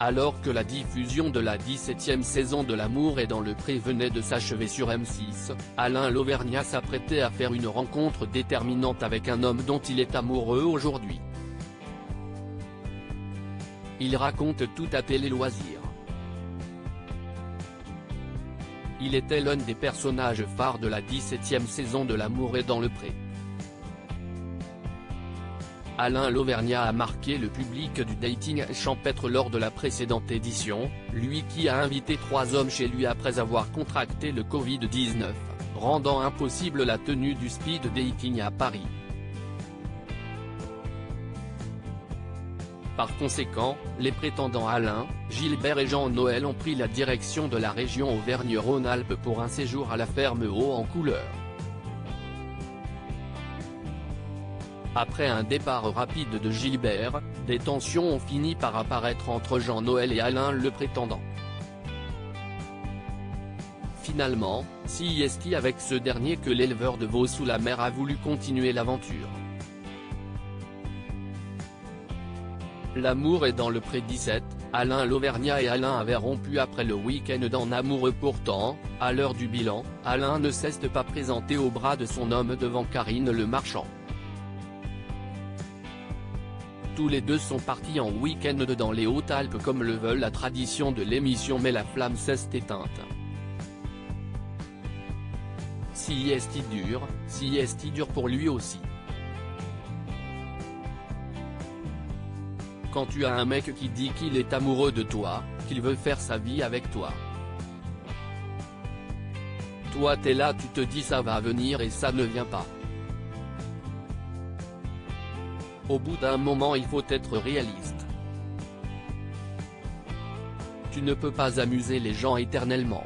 Alors que la diffusion de la 17e saison de L'amour est dans le pré venait de s'achever sur M6, Alain Lauvergnat s'apprêtait à faire une rencontre déterminante avec un homme dont il est amoureux aujourd'hui. Il raconte tout à Télé Loisirs. Il était l'un des personnages phares de la 17e saison de L'amour est dans le pré. Alain Lauvergnat a marqué le public du dating champêtre lors de la précédente édition, lui qui a invité 3 hommes chez lui après avoir contracté le Covid-19, rendant impossible la tenue du speed dating à Paris. Par conséquent, les prétendants Alain, Gilbert et Jean-Noël ont pris la direction de la région Auvergne-Rhône-Alpes pour un séjour à la ferme haut en couleur. Après un départ rapide de Gilbert, des tensions ont fini par apparaître entre Jean-Noël et Alain le prétendant. Finalement, c'est avec ce dernier que l'éleveur de veaux sous la mer a voulu continuer l'aventure. L'amour est dans le pré 17, Alain Lauvergnat et Alain avaient rompu après le week-end en amoureux pourtant, à l'heure du bilan, Alain ne cesse de pas présenter au bras de son homme devant Karine Le Marchand. Tous les deux sont partis en week-end dans les Hautes-Alpes comme le veut la tradition de l'émission, mais la flamme s'est éteinte. Si est dur pour lui aussi. Quand tu as un mec qui dit qu'il est amoureux de toi, qu'il veut faire sa vie avec toi. Toi t'es là, tu te dis ça va venir et ça ne vient pas. Au bout d'un moment il faut être réaliste. Tu ne peux pas amuser les gens éternellement.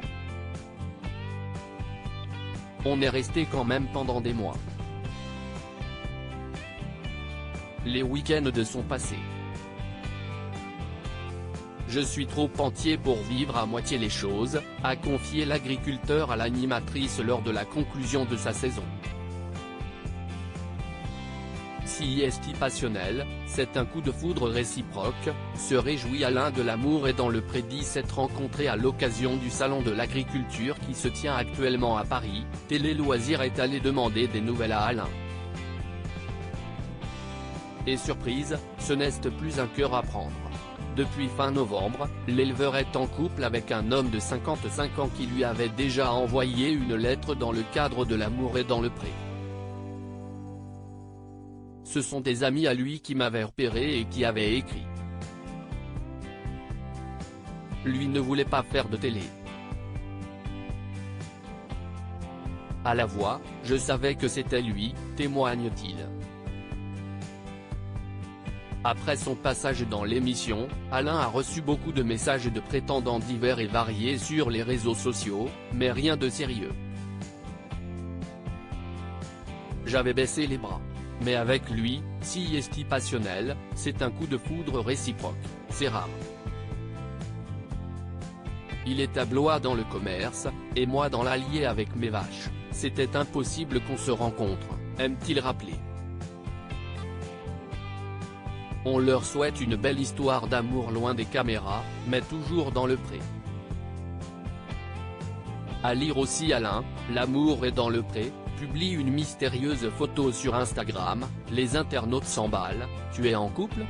On est resté quand même pendant des mois. Les week-ends sont passés. Je suis trop entier pour vivre à moitié les choses, a confié l'agriculteur à l'animatrice lors de la conclusion de sa saison. Si est passionnel, c'est un coup de foudre réciproque, se réjouit Alain de L'amour est dans le pré 17 rencontré à l'occasion du salon de l'agriculture qui se tient actuellement à Paris. Télé Loisirs est allé demander des nouvelles à Alain. Et surprise, ce n'est plus un cœur à prendre. Depuis fin novembre, l'éleveur est en couple avec un homme de 55 ans qui lui avait déjà envoyé une lettre dans le cadre de L'amour est dans le pré. Ce sont des amis à lui qui m'avaient repéré et qui avaient écrit. Lui ne voulait pas faire de télé. À la voix, je savais que c'était lui, témoigne-t-il. Après son passage dans l'émission, Alain a reçu beaucoup de messages de prétendants divers et variés sur les réseaux sociaux, mais rien de sérieux. J'avais baissé les bras. Mais avec lui, si est passionnel, c'est un coup de foudre réciproque, c'est rare. Il est à Blois dans le commerce, et moi dans l'Allier avec mes vaches, c'était impossible qu'on se rencontre, aime-t-il rappeler. On leur souhaite une belle histoire d'amour loin des caméras, mais toujours dans le pré. À lire aussi Alain, L'amour est dans le pré, publie une mystérieuse photo sur Instagram, les internautes s'emballent, tu es en couple ?